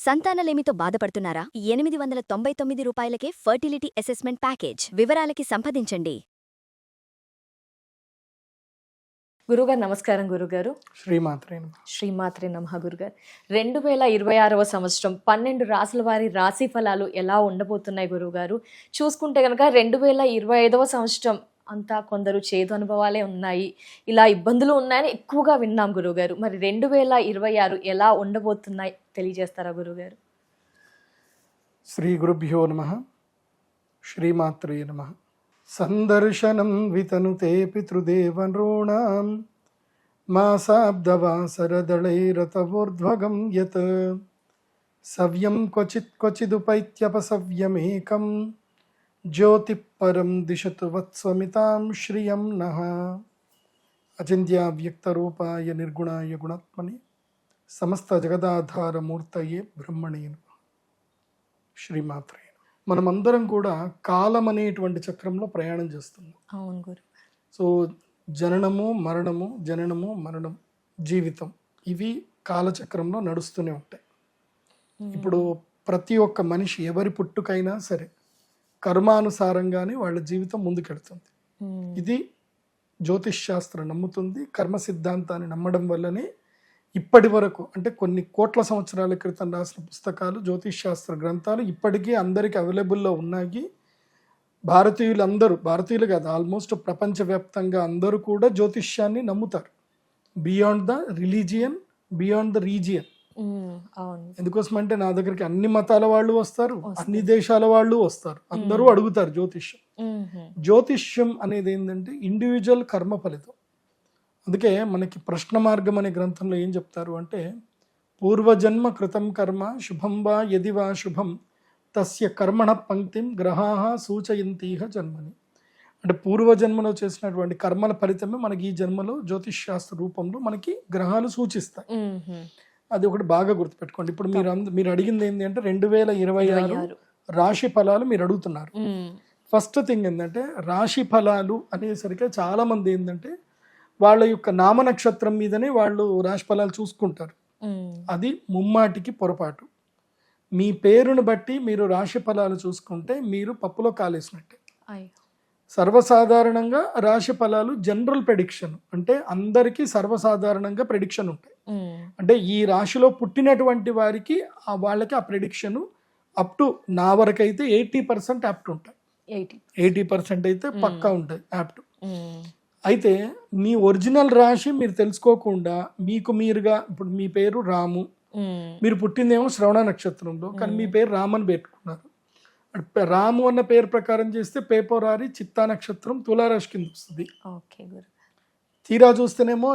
సంతానలేమితో బాధపడుతున్నారా? 899 రూపాయలకే fertility assessment package. వివరాలకి సంప్రదించండి. గురుగారు నమస్కారం. గురుగారు శ్రీమాత్రే నమః. గురుగారు 2026వ సంవత్సరం 12 రాసుల వారి రాశి ఫలాలు ఎలా ఉండబోతున్నాయి గురుగారు? చూసుకుంటే కనుక 2025వ సంవత్సరం అంతా కొందరు చేదు అనుభవాలే ఉన్నాయి, ఇలా ఇబ్బందులు ఉన్నాయని ఎక్కువగా విన్నాం గురుగారు. మరి 2026 ఎలా ఉండబోతున్నాయి తెలియజేస్తారా గురుగారు? శ్రీ గురుభ్యో నమః. శ్రీమాత్రే నమః. సందర్శనం వితనుతే పితృదేవనృణాం మాసాబ్దవాసరదళైరతవోర్ధ్వగం యత్ సవ్యం క్వచిదుపైత్యపసవ్యమేకం జ్యోతిపరం దిశతు వత్స్వమితాం శ్రియం నః. అచింత్యావ్యక్తరూపాయ నిర్గుణాయ గుణాత్మనే సమస్త జగదాధారమూర్తయే బ్రహ్మణే నమః. శ్రీమాత్రే. మనమందరం కూడా కాలం అనేటువంటి చక్రంలో ప్రయాణం చేస్తున్నాం. అవును గురు. సో జననము మరణము, జననము మరణం, జీవితం, ఇవి కాలచక్రంలో నడుస్తూనే ఉంటాయి. ఇప్పుడు ప్రతి ఒక్క మనిషి ఎవరి పుట్టుకైనా సరే కర్మానుసారంగానే వాళ్ళ జీవితం ముందుకెడుతుంది. ఇది జ్యోతిష్ శాస్త్రం నమ్ముతుంది. కర్మ సిద్ధాంతాన్ని నమ్మడం వల్లనే ఇప్పటి వరకు, అంటే కొన్ని కోట్ల సంవత్సరాల క్రితం రాసిన పుస్తకాలు, జ్యోతిష్ శాస్త్ర గ్రంథాలు ఇప్పటికీ అందరికీ అవైలబుల్లో ఉన్నాయి. భారతీయులు కాదు, ఆల్మోస్ట్ ప్రపంచవ్యాప్తంగా అందరూ కూడా జ్యోతిష్యాన్ని నమ్ముతారు. Beyond the religion, beyond the region. ఎందుకోసం అంటే నా దగ్గరికి అన్ని మతాల వాళ్ళు వస్తారు, అన్ని దేశాల వాళ్ళు వస్తారు, అందరూ అడుగుతారు జ్యోతిష్యం. జ్యోతిష్యం అనేది ఏంటంటే ఇండివిజువల్ కర్మ ఫలితం. అందుకే మనకి ప్రశ్న మార్గం అనే గ్రంథంలో ఏం చెప్తారు అంటే, పూర్వజన్మ కృతం కర్మ శుభం వా యది వా శుభం తస్య కర్మణ పంక్తిం గ్రహాః సూచయంతీహ జన్మని. అంటే పూర్వజన్మలో చేసినటువంటి కర్మల ఫలితమే మనకి ఈ జన్మలో జ్యోతిష్ శాస్త్ర రూపంలో మనకి గ్రహాలు సూచిస్తాయి. అది ఒకటి బాగా గుర్తుపెట్టుకోండి. ఇప్పుడు మీరు అడిగింది ఏంటి అంటే 2026 రాశి ఫలాలు మీరు అడుగుతున్నారు. ఫస్ట్ థింగ్ ఏంటంటే, రాశి ఫలాలు అనేసరికి చాలా మంది ఏంటంటే వాళ్ళ యొక్క నామ నక్షత్రం మీదనే వాళ్ళు రాశి ఫలాలు చూసుకుంటారు. అది ముమ్మాటికి పొరపాటు. మీ పేరును బట్టి మీరు రాశి ఫలాలు చూసుకుంటే మీరు పప్పులో కాలేసినట్టే. సర్వసాధారణంగా రాశి ఫలాలు జనరల్ ప్రెడిక్షన్, అంటే అందరికీ సర్వసాధారణంగా ప్రెడిక్షన్ ఉంటాయి. అంటే ఈ రాశిలో పుట్టినటువంటి వారికి వాళ్ళకి ఆ ప్రెడిక్షన్ అప్ టు నా వరకు అయితే 80% యాప్ట్ ఉంటాయి. 80% అయితే పక్కా ఉంటాయి యాప్ట్. అయితే మీ ఒరిజినల్ రాశి మీరు తెలుసుకోకుండా మీకు మీరుగా, ఇప్పుడు మీ పేరు రాము, మీరు పుట్టిందేమో శ్రవణ నక్షత్రంలో, కానీ మీ పేరు రామని పెట్టుకున్నారు. రాము అన్న పేరు ప్రకారం చేస్తే పేపరారి చిత్తా నక్షత్రం తులారాశి కింద వస్తుంది. తీరా చూస్తేనేమో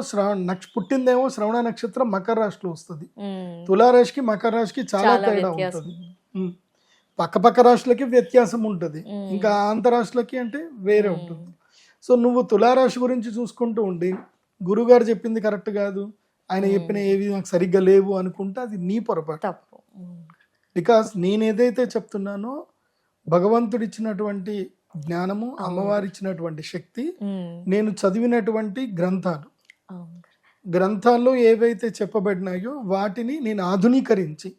పుట్టిందేమో శ్రవణ నక్షత్రం మకర రాశిలో వస్తుంది. తులారాశికి మకర రాశికి చాలా తేడా ఉంటుంది. పక్క రాశులకి వ్యత్యాసం ఉంటుంది, ఇంకా ఆంతరాశులకి అంటే వేరే ఉంటుంది. సో నువ్వు తులారాశి గురించి చూసుకుంటూ ఉండి గురుగారు చెప్పింది కరెక్ట్ కాదు, ఆయన చెప్పిన ఏవి నాకు సరిగ్గా లేవు అనుకుంటే అది నీ పొరపాటు. బికాస్ నేను ఏదైతే చెప్తున్నానో భగవంతుడు ఇచ్చినటువంటి జ్ఞానము, అమ్మవారి ఇచ్చినటువంటి శక్తి, నేను చదివినటువంటి గ్రంథాల్లో ఏవైతే చెప్పబడినాయో వాటిని నేను ఆధునీకరించి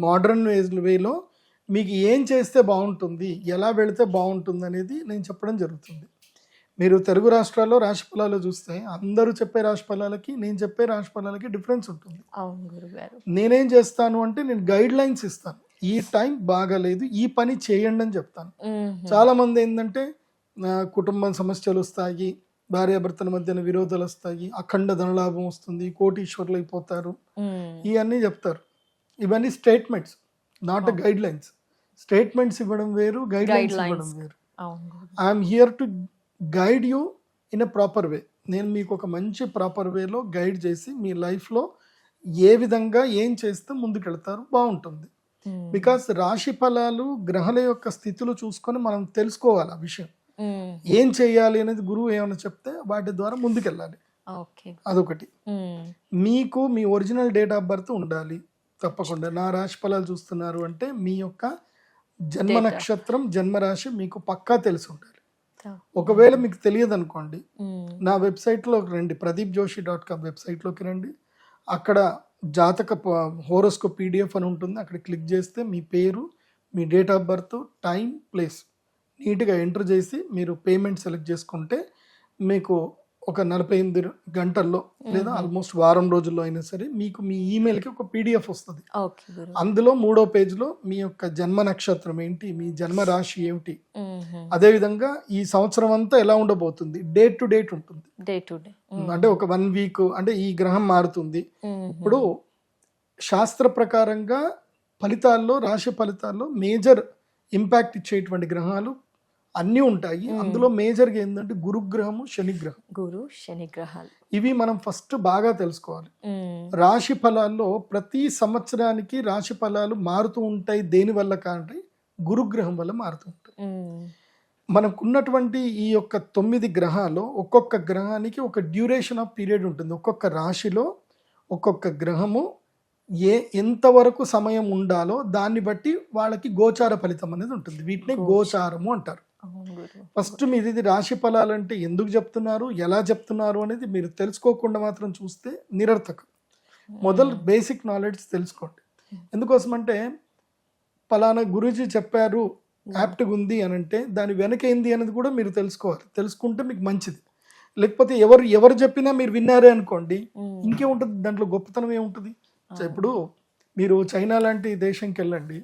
మోడర్న్ వేలో మీకు ఏం చేస్తే బాగుంటుంది, ఎలా వెళితే బాగుంటుంది అనేది నేను చెప్పడం జరుగుతుంది. మీరు తెలుగు రాష్ట్రాల్లో రాశి ఫలాలు చూస్తే అందరూ చెప్పే రాశి ఫలాలకి నేను చెప్పే రాశి ఫలాలకి డిఫరెన్స్ ఉంటుంది. నేనేం చేస్తాను అంటే నేను గైడ్ లైన్స్ ఇస్తాను. ఈ టైం బాగాలేదు, ఈ పని చేయండి అని చెప్తాను. చాలా మంది ఏంటంటే కుటుంబం సమస్యలు వస్తాయి, భార్యాభర్తల మధ్యన విరోధాలు వస్తాయి, అఖండ ధనలాభం వస్తుంది, కోటీశ్వర్లు అయిపోతారు, ఇవన్నీ చెప్తారు. ఇవన్నీ statements, not guide lines. Statements ఇవ్వడం వేరు, గైడ్ లైన్స్ ఇవ్వడం వేరు. I'm here to guide you in a proper way. నేను మీకు ఒక మంచి ప్రాపర్ వేలో గైడ్ చేసి మీ లైఫ్లో ఏ విధంగా ఏం చేస్తే ముందుకెళ్తారు బాగుంటుంది. బికాస్ రాశి ఫలాలు గ్రహాల యొక్క స్థితులు చూసుకొని మనం తెలుసుకోవాలి ఆ విషయం. ఏం చేయాలి అనేది గురువు ఏమైనా చెప్తే వాటి ద్వారా ముందుకెళ్ళాలి. అదొకటి. మీకు మీ ఒరిజినల్ డేట్ ఆఫ్ బర్త్ ఉండాలి తప్పకుండా. నా రాశి ఫలాలు చూస్తున్నారు అంటే మీ యొక్క జన్మ నక్షత్రం, జన్మరాశి మీకు పక్కా తెలిసి ఉండాలి. ఒకవేళ మీకు తెలియదు అనుకోండి, నా వెబ్సైట్లోకి రండి, pradeepjoshi.com వెబ్సైట్లోకి రండి. అక్కడ జాతక హోరోస్కోప్ పీడిఎఫ్ అని ఉంటుంది, అక్కడ క్లిక్ చేస్తే మీ పేరు, మీ date of birth, time, place నీట్గా ఎంటర్ చేసి మీరు పేమెంట్ సెలెక్ట్ చేసుకుంటే మీకు ఒక 48 గంటల్లో లేదా ఆల్మోస్ట్ వారం రోజుల్లో అయినా సరే మీకు మీ ఈమెయిల్కి ఒక పీడిఎఫ్ వస్తుంది. ఓకే గురు. అందులో 3వ పేజ్లో మీ యొక్క జన్మ నక్షత్రం ఏంటి, మీ జన్మ రాశి ఏమిటి, అదేవిధంగా ఈ సంవత్సరం అంతా ఎలా ఉండబోతుంది, డేట్ టు డేట్ ఉంటుంది. Day to day. అంటే ఒక 1 వీక్ అంటే ఈ గ్రహం మారుతుంది. ఇప్పుడు శాస్త్ర ప్రకారంగా ఫలితాల్లో, రాశి ఫలితాల్లో మేజర్ ఇంపాక్ట్ ఇచ్చేటువంటి గ్రహాలు అన్నీ ఉంటాయి. అందులో మేజర్గా ఏంటంటే గురుగ్రహము, శనిగ్రహం. గురు శని గ్రహాలు ఇవి మనం ఫస్ట్ బాగా తెలుసుకోవాలి. రాశి ఫలాల్లో ప్రతి సంవత్సరానికి రాశి ఫలాలు మారుతూ ఉంటాయి. దేని వల్ల అంటే గురుగ్రహం వల్ల మారుతూ ఉంటాయి. మనకున్నటువంటి ఈ యొక్క 9 గ్రహాలు ఒక్కొక్క గ్రహానికి ఒక డ్యూరేషన్ ఆఫ్ పీరియడ్ ఉంటుంది. ఒక్కొక్క రాశిలో ఒక్కొక్క గ్రహము ఎంతవరకు సమయం ఉండాలో దాన్ని బట్టి వాళ్ళకి గోచార ఫలితం అనేది ఉంటుంది. వీటిని గోచారము అంటారు. ఫస్ట్ మీరు ఇది రాశి ఫలాలు అంటే ఎందుకు చెప్తున్నారు, ఎలా చెప్తున్నారు అనేది మీరు తెలుసుకోకుండా మాత్రం చూస్తే నిరర్థకం. మొదలు బేసిక్ నాలెడ్జ్ తెలుసుకోండి. ఎందుకోసం అంటే ఫలానా గురూజీ చెప్పారు యాప్ట్గా ఉంది అని అంటే దాని వెనక ఏంది అనేది కూడా మీరు తెలుసుకోవాలి. తెలుసుకుంటే మీకు మంచిది. లేకపోతే ఎవరు చెప్పినా మీరు విన్నారే అనుకోండి, ఇంకేముంటుంది దాంట్లో, గొప్పతనం ఏముంటుంది. ఇప్పుడు మీరు చైనా లాంటి దేశంకి వెళ్ళండి,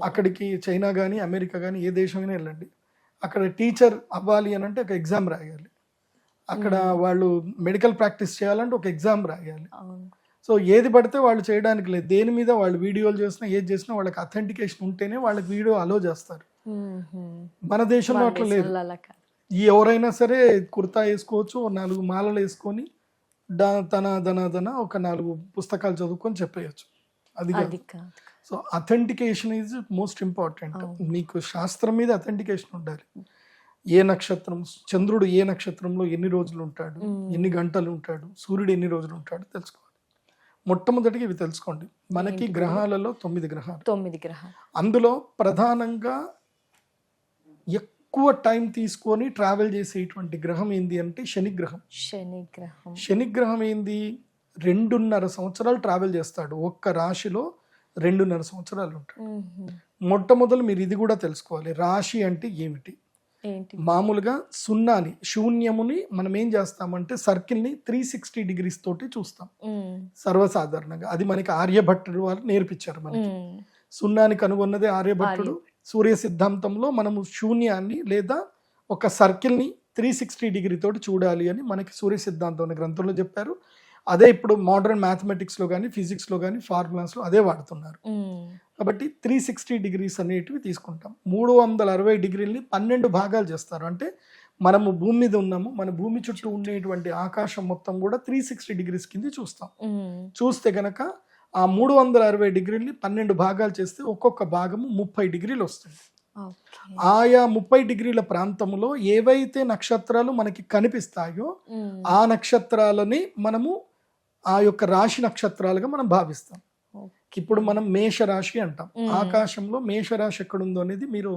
అక్కడికి చైనా కానీ అమెరికా కానీ ఏ దేశమైనా వెళ్ళండి, అక్కడ టీచర్ అవ్వాలి అని అంటే ఒక ఎగ్జామ్ రాయాలి. అక్కడ వాళ్ళు మెడికల్ ప్రాక్టీస్ చేయాలంటే ఒక ఎగ్జామ్ రాయాలి. సో ఏది పడితే వాళ్ళు చేయడానికి లేదు. దేని మీద వాళ్ళు వీడియోలు చేసినా ఏది చేసినా వాళ్ళకి అథెంటికేషన్ ఉంటేనే వాళ్ళకి వీడియో అలో చేస్తారు. మన దేశంలో అట్లా లేదు. ఎవరైనా సరే కుర్తా వేసుకోవచ్చు, 4 మాలలు వేసుకొని దన ఒక 4 పుస్తకాలు చదువుకొని చెప్పేయచ్చు. అది కాదు. So authentication is most important. మీకు శాస్త్రం మీద అథెంటికేషన్ ఉండాలి. ఏ నక్షత్రం, చంద్రుడు ఏ నక్షత్రంలో ఎన్ని రోజులు ఉంటాడు, ఎన్ని గంటలు ఉంటాడు, సూర్యుడు ఎన్ని రోజులు ఉంటాడు తెలుసుకోవాలి. మొట్టమొదటిగా ఇవి తెలుసుకోండి. మనకి గ్రహాలలో 9 గ్రహాలు. అందులో ప్రధానంగా ఎక్కువ టైం తీసుకొని ట్రావెల్ చేసేటువంటి గ్రహం ఏంది అంటే శనిగ్రహం. శనిగ్రహం ఏంది, 2.5 సంవత్సరాలు ట్రావెల్ చేస్తాడు. ఒక్క రాశిలో 2.5 సంవత్సరాలు ఉంటాడు. మొట్టమొదలు మీరు ఇది కూడా తెలుసుకోవాలి, రాశి అంటే ఏమిటి. మామూలుగా సున్నాని, శూన్యముని మనం ఏం చేస్తామంటే సర్కిల్ని 360 డిగ్రీస్ తోటి చూస్తాం సర్వసాధారణంగా. అది మనకి ఆర్యభట్టుడు వాళ్ళు నేర్పించారు. మనకి సున్నాని కనుగొన్నదే ఆర్యభట్టుడు. సూర్య సిద్ధాంతంలో మనము శూన్యాన్ని లేదా ఒక సర్కిల్ని 360 డిగ్రీ తోటి చూడాలి అని మనకి సూర్య సిద్ధాంతం అనే గ్రంథంలో చెప్పారు. అదే ఇప్పుడు మోడర్న్ మ్యాథమెటిక్స్లో కానీ ఫిజిక్స్లో కానీ ఫార్ములాస్లో అదే వాడుతున్నారు. కాబట్టి 360 డిగ్రీస్ అనేటివి తీసుకుంటాం. 360 డిగ్రీలని 12 భాగాలు చేస్తారు. అంటే మనము భూమి మీద ఉన్నాము, మన భూమి చుట్టూ ఉండేటువంటి ఆకాశం మొత్తం కూడా 360 డిగ్రీస్ కింద చూస్తాం. చూస్తే గనక ఆ 360 డిగ్రీలని 12 భాగాలు చేస్తే ఒక్కొక్క భాగము 30 డిగ్రీలు వస్తుంది. ఆయా 30 డిగ్రీల ప్రాంతంలో ఏవైతే నక్షత్రాలు మనకి కనిపిస్తాయో ఆ నక్షత్రాలని మనము ఆ యొక్క రాశి నక్షత్రాలుగా మనం భావిస్తాం. ఇప్పుడు మనం మేషరాశి అంటాం. ఆకాశంలో మేషరాశి ఎక్కడుందో అనేది మీరు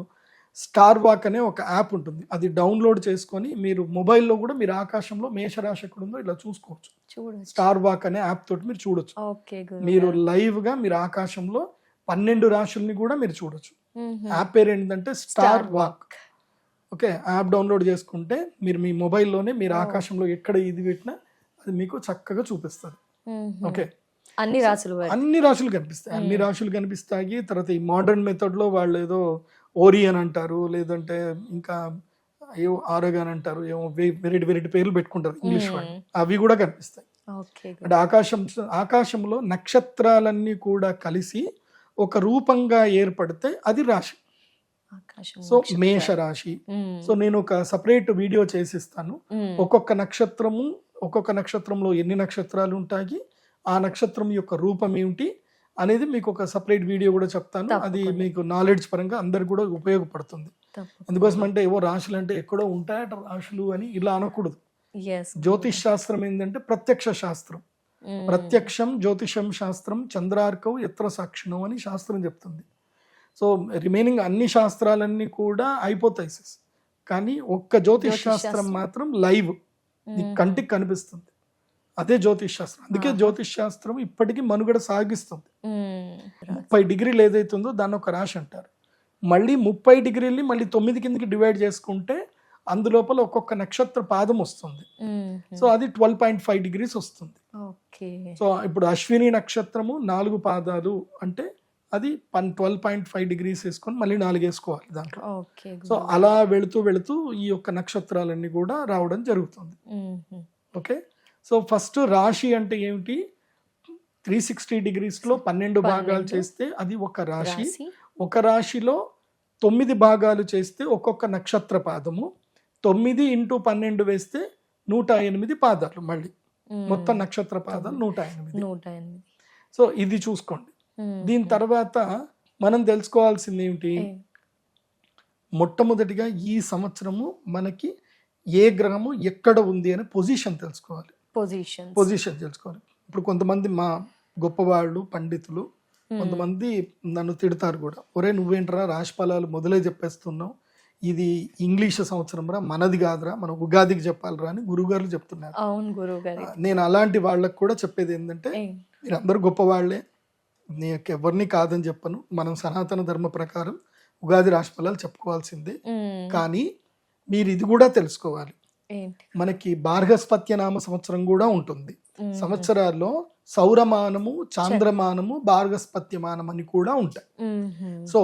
స్టార్ వాక్ అనే ఒక యాప్ ఉంటుంది, అది డౌన్లోడ్ చేసుకొని మీరు మొబైల్లో కూడా మీరు ఆకాశంలో మేషరాశి ఎక్కడుందో ఇలా చూసుకోవచ్చు. స్టార్ వాక్ అనే యాప్ తోటి మీరు చూడొచ్చు. మీరు లైవ్ గా మీరు ఆకాశంలో 12 రాశుల్ని కూడా మీరు చూడొచ్చు. యాప్ పేరు ఏంటంటే star walk. Okay, app download చేసుకుంటే మీరు మీ మొబైల్లోనే మీరు ఆకాశంలో ఎక్కడ ఇది పెట్టినా అది మీకు చక్కగా చూపిస్తుంది. ఓకే, అన్ని రాశులు కనిపిస్తాయి. తర్వాత ఈ మోడర్న్ మెథడ్ లో వాళ్ళు ఏదో ఓరియన్ అంటారు, లేదంటే ఇంకా ఏవో ఆరోగాన్ అంటారు, ఏమో వెరైటీ పేర్లు పెట్టుకుంటారు ఇంగ్లీష్ వాళ్ళు, అవి కూడా కనిపిస్తాయి. అంటే ఆకాశంలో నక్షత్రాలన్నీ కూడా కలిసి ఒక రూపంగా ఏర్పడితే అది రాశి. సో మేషరాశి. సో నేను ఒక సపరేట్ వీడియో చేసిస్తాను. ఒక్కొక్క నక్షత్రంలో ఎన్ని నక్షత్రాలు ఉంటాయి, ఆ నక్షత్రం యొక్క రూపం ఏమిటి అనేది మీకు ఒక సపరేట్ వీడియో కూడా చెప్తాను. అది మీకు నాలెడ్జ్ పరంగా అందరికి కూడా ఉపయోగపడుతుంది. అందుకోసం అంటే ఏవో రాశులు అంటే ఎక్కడో ఉంటాయట రాశులు అని ఇలా అనకూడదు. జ్యోతిష్ శాస్త్రం ఏంటంటే ప్రత్యక్ష శాస్త్రం. ప్రత్యక్షం జ్యోతిషం శాస్త్రం చంద్రార్కం ఎత్ర సాక్షిణం అని శాస్త్రం చెప్తుంది. సో రిమైనింగ్ అన్ని శాస్త్రాలన్నీ కూడా అయిపోతాయి, కానీ ఒక్క జ్యోతిష్ శాస్త్రం మాత్రం లైవ్ కంటికి కనిపిస్తుంది. అదే జ్యోతిష్ శాస్త్రం. అందుకే జ్యోతిష్ శాస్త్రం ఇప్పటికీ మనుగడ సాగిస్తుంది. 30 డిగ్రీలు ఏదైతుందో దాన్ని ఒక రాశి అంటారు. మళ్ళీ 30 డిగ్రీల్ని మళ్ళీ 9 కిందకి డివైడ్ చేసుకుంటే అందులోపల ఒక్కొక్క నక్షత్ర పాదం వస్తుంది. సో అది 12.5 డిగ్రీస్ వస్తుంది. సో ఇప్పుడు అశ్విని నక్షత్రము 4 పాదాలు అంటే అది 12.5 డిగ్రీస్ వేసుకొని మళ్ళీ 4 వేసుకోవాలి దాంట్లో. సో అలా వెళుతూ వెళుతూ ఈ యొక్క నక్షత్రాలన్నీ కూడా రావడం జరుగుతుంది. ఓకే, సో ఫస్ట్ రాశి అంటే ఏమిటి? 360 డిగ్రీస్లో 12 భాగాలు చేస్తే అది ఒక రాశి. ఒక రాశిలో 9 భాగాలు చేస్తే ఒక్కొక్క నక్షత్ర పాదము. 9 × 12 వేస్తే 108 పాదాలు. మళ్ళీ మొత్తం నక్షత్ర పాదాలు 108. సో ఇది చూసుకోండి. దీని తర్వాత మనం తెలుసుకోవాల్సింది ఏమిటి? మొట్టమొదటిగా ఈ సంవత్సరము మనకి ఏ గ్రహము ఎక్కడ ఉంది అనే పొజిషన్ తెలుసుకోవాలి. పొజిషన్ తెలుసుకోవాలి. ఇప్పుడు కొంతమంది మా గొప్పవాళ్ళు పండితులు కొంతమంది నన్ను తిడతారు కూడా, ఒరే నువ్వేంట్రా రాశి ఫలాలు మొదలే చెప్పేస్తున్నావు, ఇది ఇంగ్లీష్ సంవత్సరం రా, మనది కాదురా, మనం ఉగాదికి చెప్పాలిరా అని గురువుగారు చెప్తున్నారు. నేను అలాంటి వాళ్ళకు కూడా చెప్పేది ఏంటంటే, మీరు అందరూ గొప్పవాళ్లే, నీకు ఎవరిని కాదని చెప్పను. మనం సనాతన ధర్మ ప్రకారం ఉగాది రాశి ఫలాలు చెప్పుకోవాల్సిందే. కానీ మీరు ఇది కూడా తెలుసుకోవాలి, మనకి బార్హస్పత్య నామ సంవత్సరం కూడా ఉంటుంది. సంవత్సరాల్లో సౌరమానము, చాంద్రమానము, బార్హస్పత్యమానం అని కూడా ఉంటాయి. సో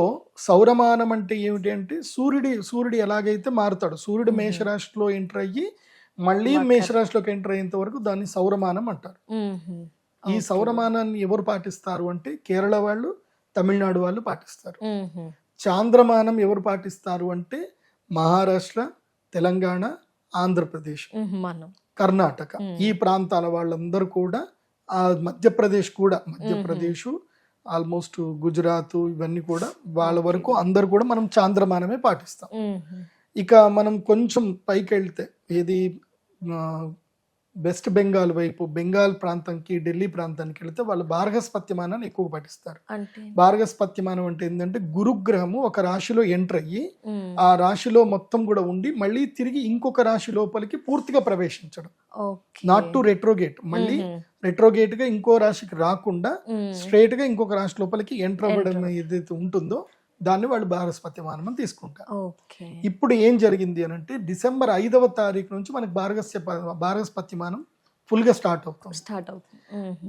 సౌరమానం అంటే ఏమిటి అంటే సూర్యుడు ఎలాగైతే మారుతాడు, సూర్యుడు మేషరాశిలో ఎంటర్ అయ్యి మళ్ళీ మేషరాశిలోకి ఎంటర్ అయ్యేంత వరకు దాన్ని సౌరమానం అంటారు. ఈ సౌరమానాన్ని ఎవరు పాటిస్తారు అంటే కేరళ వాళ్ళు, తమిళనాడు వాళ్ళు పాటిస్తారు. చాంద్రమానం ఎవరు పాటిస్తారు అంటే మహారాష్ట్ర, తెలంగాణ, ఆంధ్రప్రదేశ్, కర్ణాటక ఈ ప్రాంతాల వాళ్ళందరూ కూడా, ఆ మధ్యప్రదేశ్ కూడా, మధ్యప్రదేశ్ ఆల్మోస్ట్ గుజరాత్ ఇవన్నీ కూడా వాళ్ళ వరకు అందరు కూడా మనం చాంద్రమానమే పాటిస్తాం. ఇక మనం కొంచెం పైకి వెళ్తే ఏది వెస్ట్ బెంగాల్ వైపు, బెంగాల్ ప్రాంతంకి, ఢిల్లీ ప్రాంతానికి వెళితే వాళ్ళు బార్హస్పత్యమానాన్ని ఎక్కువ పాటిస్తారు. బార్హస్పత్యమానం అంటే ఏంటంటే గురుగ్రహము ఒక రాశిలో ఎంటర్ అయ్యి ఆ రాశిలో మొత్తం కూడా ఉండి మళ్ళీ తిరిగి ఇంకొక రాశి లోపలికి పూర్తిగా ప్రవేశించడం. నాట్ టు రెట్రోగేట్, మళ్ళీ రెట్రోగేట్ గా ఇంకో రాశికి రాకుండా స్ట్రైట్ గా ఇంకొక రాశి లోపలికి ఎంటర్ అవ్వడం ఏదైతే ఉంటుందో దాన్ని వాళ్ళు బార్హస్పత్యమానం అని తీసుకుంటారు. ఇప్పుడు ఏం జరిగింది అని అంటే డిసెంబర్ 5వ తారీఖు నుంచి మనకి బార్హస్పత్యమానం ఫుల్ గా స్టార్ట్ అవుతుంది.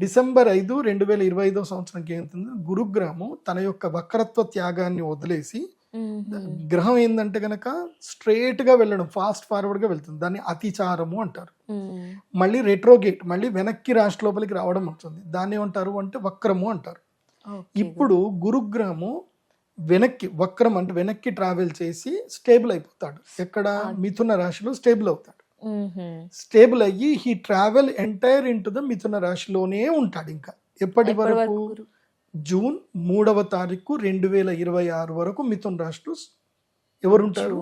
డిసెంబర్ 5, 2025 సంవత్సరానికి ఏమవుతుంది, గురుగ్రహము తన యొక్క వక్రత్వ త్యాగాన్ని వదిలేసి, గ్రహం ఏంటంటే గనక స్ట్రైట్ గా వెళ్ళడం, ఫాస్ట్ ఫార్వర్డ్ గా వెళ్తుంది, దాన్ని అతిచారము అంటారు. మళ్ళీ రెట్రోగేట్, మళ్ళీ వెనక్కి రాశి లోపలికి రావడం అవుతుంది, దాన్ని ఏమంటారు అంటే వక్రము అంటారు. ఇప్పుడు గురుగ్రహము వెనక్కి, వక్రం అంటే వెనక్కి ట్రావెల్ చేసి స్టేబుల్ అయిపోతాడు. ఎక్కడ? మిథున రాశిలో స్టేబుల్ అవుతాడు. స్టేబుల్ అయ్యి he travel entire into the మిథున రాశిలోనే ఉంటాడు. ఇంకా ఎప్పటి వరకు? జూన్ 3వ తారీఖు 2026 వరకు మిథున రాశిలో ఎవరుంటారు?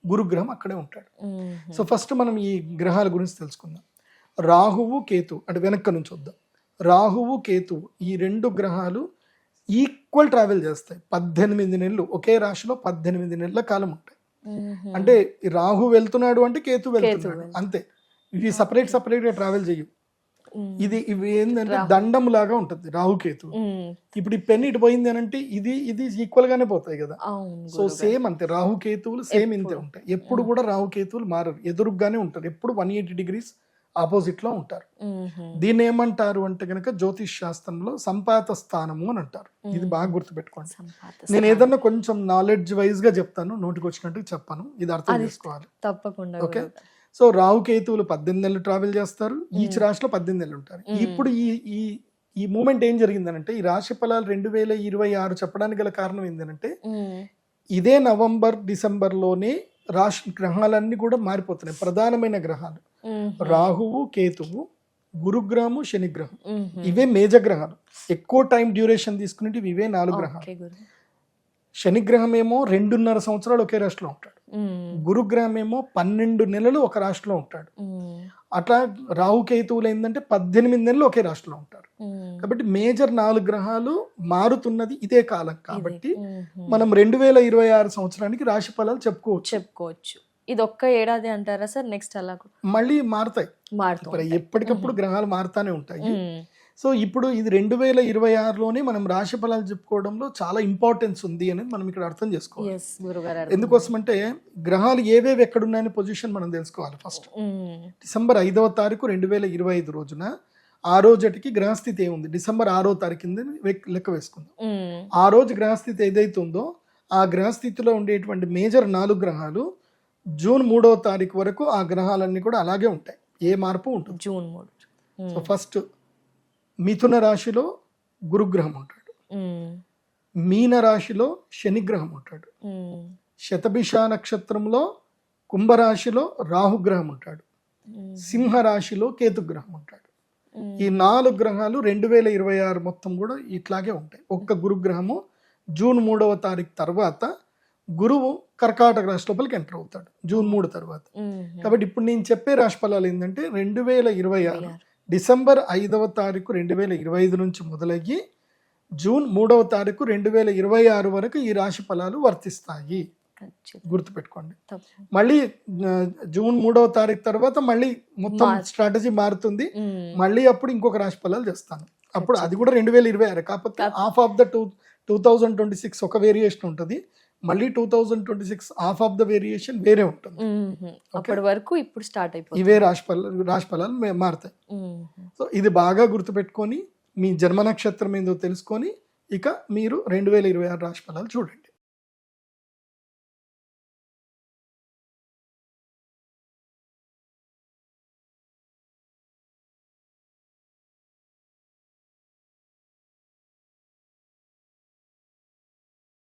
గురుగ్రహం అక్కడే ఉంటాడు. సో ఫస్ట్ మనం ఈ గ్రహాల గురించి తెలుసుకుందాం. రాహువు, కేతు, అంటే వెనక్క నుంచి వద్దాం. రాహువు, కేతు ఈ 2 గ్రహాలు ఈక్వల్ ట్రావెల్ చేస్తాయి. 18 నెలలు ఒకే రాశిలో 18 నెలల కాలం ఉంటాయి. అంటే రాహు వెళ్తున్నాడు అంటే కేతు వెళ్తున్నాడు, అంతే. ఇవి సపరేట్ గా ట్రావెల్ చేయవు. ఇవి ఏంటంటే దండం లాగా ఉంటుంది రాహుకేతు. ఇప్పుడు ఈ పెన్ ఇటు పోయింది అని అంటే ఇది ఈక్వల్ గానే పోతాయి కదా. సో సేమ్ అంతే, రాహుకేతువులు సేమ్ ఇంతే ఉంటాయి. ఎప్పుడు కూడా రాహుకేతువులు మారరు, ఎదురుగానే ఉంటారు. ఎప్పుడు 180 డిగ్రీస్ ఆపోజిట్ లో ఉంటారు. దీన్ని ఏమంటారు అంటే గనక జ్యోతిష్ శాస్త్రంలో సంపాత స్థానము అని అంటారు. ఇది బాగా గుర్తుపెట్టుకోండి. నేను ఏదన్నా కొంచెం నాలెడ్జ్ వైజ్ గా చెప్తాను, నోటికి వచ్చినట్టు చెప్పాను, ఇది అర్థం చేసుకోవాలి తప్పకుండా. ఓకే, సో రాహుకేతువులు 18 నెలలు ట్రావెల్ చేస్తారు, ఈచ్ రాశిలో 18 నెలలు ఉంటారు. ఇప్పుడు ఈ మూమెంట్ ఏం జరిగిందనంటే, ఈ రాశి ఫలాలు 2026 చెప్పడానికి గల కారణం ఏంటంటే, ఇదే నవంబర్, డిసెంబర్ లోనే రాశి గ్రహాలన్నీ కూడా మారిపోతున్నాయి. ప్రధానమైన గ్రహాలు రాహువు, కేతువు, గురుగ్రహము, శనిగ్రహం, ఇవే మేజర్ గ్రహాలు. ఎక్కువ టైం డ్యూరేషన్ తీసుకునేవి ఇవే 4 గ్రహాలు. శనిగ్రహం ఏమో 2.5 సంవత్సరాలు ఒకే రాశిలో ఉంటాడు. గురుగ్రహం ఏమో 12 నెలలు ఒక రాశిలో ఉంటాడు. అట్లా రాహుకేతువులు ఏంటంటే 18 నెలలు ఒకే రాశిలో ఉంటారు. కాబట్టి మేజర్ 4 గ్రహాలు మారుతున్నది ఇదే కాలం. కాబట్టి మనం 2026 సంవత్సరానికి రాశి ఫలాలు చెప్పుకోవచ్చు. ఇది ఒక్క ఏడాది అంటారా సార్? నెక్స్ట్ అలా మళ్ళీ మారుతాయి. మారుతూ ఇప్పుడు ఎప్పటికప్పుడు గ్రహాలు మారుతానే ఉంటాయి. సో ఇప్పుడు ఇది 2026లోనే మనం రాశి ఫలాలు చెప్పుకోవడంలో చాలా ఇంపార్టెన్స్ ఉంది అనేది మనం ఇక్కడ అర్థం చేసుకోవాలి. గురుగారు ఎందుకోసం అంటే గ్రహాలు ఏవేవి ఎక్కడున్నాయని పొజిషన్ మనం తెలుసుకోవాలి. ఫస్ట్ డిసెంబర్ 5వ తారీఖు 2025 రోజున ఆ రోజుకి గ్రహస్థితి ఏముంది, డిసెంబర్ 6వ తారీఖు కింద లెక్క వేసుకుందాం. ఆ రోజు గ్రహస్థితి ఏదైతే ఉందో ఆ గ్రహస్థితిలో ఉండేటువంటి మేజర్ 4 గ్రహాలు జూన్ 3వ తారీఖు వరకు ఆ గ్రహాలన్నీ కూడా అలాగే ఉంటాయి, ఏ మార్పు ఉంటుంది. జూన్ 3. సో ఫస్ట్ మిథున రాశిలో గురుగ్రహం ఉంటాడు, మీన రాశిలో శనిగ్రహం ఉంటాడు, శతభిష నక్షత్రంలో కుంభరాశిలో రాహుగ్రహం ఉంటాడు, సింహ రాశిలో కేతుగ్రహం ఉంటాడు. ఈ 4 గ్రహాలు 2026 మొత్తం కూడా ఇట్లాగే ఉంటాయి. ఒక్క గురుగ్రహము జూన్ 3వ తారీఖు తర్వాత గురువు కర్కాటక రాశి లోపలికి ఎంటర్ అవుతాడు జూన్ 3 తర్వాత. కాబట్టి ఇప్పుడు నేను చెప్పే రాశి ఫలాలు ఏంటంటే 2026 డిసెంబర్ 5వ తారీఖు 2025 నుంచి మొదలయ్యి జూన్ 3వ తారీఖు 2026 వరకు ఈ రాశి ఫలాలు వర్తిస్తాయి. గుర్తుపెట్టుకోండి. మళ్ళీ జూన్ 3వ తారీఖు తర్వాత మళ్ళీ మొత్తం స్ట్రాటజీ మారుతుంది. మళ్ళీ అప్పుడు ఇంకొక రాశి ఫలాలు చేస్తాను. అప్పుడు అది కూడా 2026, కాకపోతే హాఫ్ ఆఫ్ ద 2026 ఒక వేరియేషన్ ఉంటుంది, మళ్ళీ 2026 హాఫ్ ఆఫ్ ద వేరియేషన్ వేరే ఉంటుంది. అప్పటి వరకు ఇప్పుడు స్టార్ట్ అయిపోతుంది. ఇవే రాశి ఫలాలు మారుతాయి. సో ఇది బాగా గుర్తుపెట్టుకొని మీ జన్మ నక్షత్రం ఏందో తెలుసుకొని ఇక మీరు 2026 రాశి ఫలాలు చూడండి.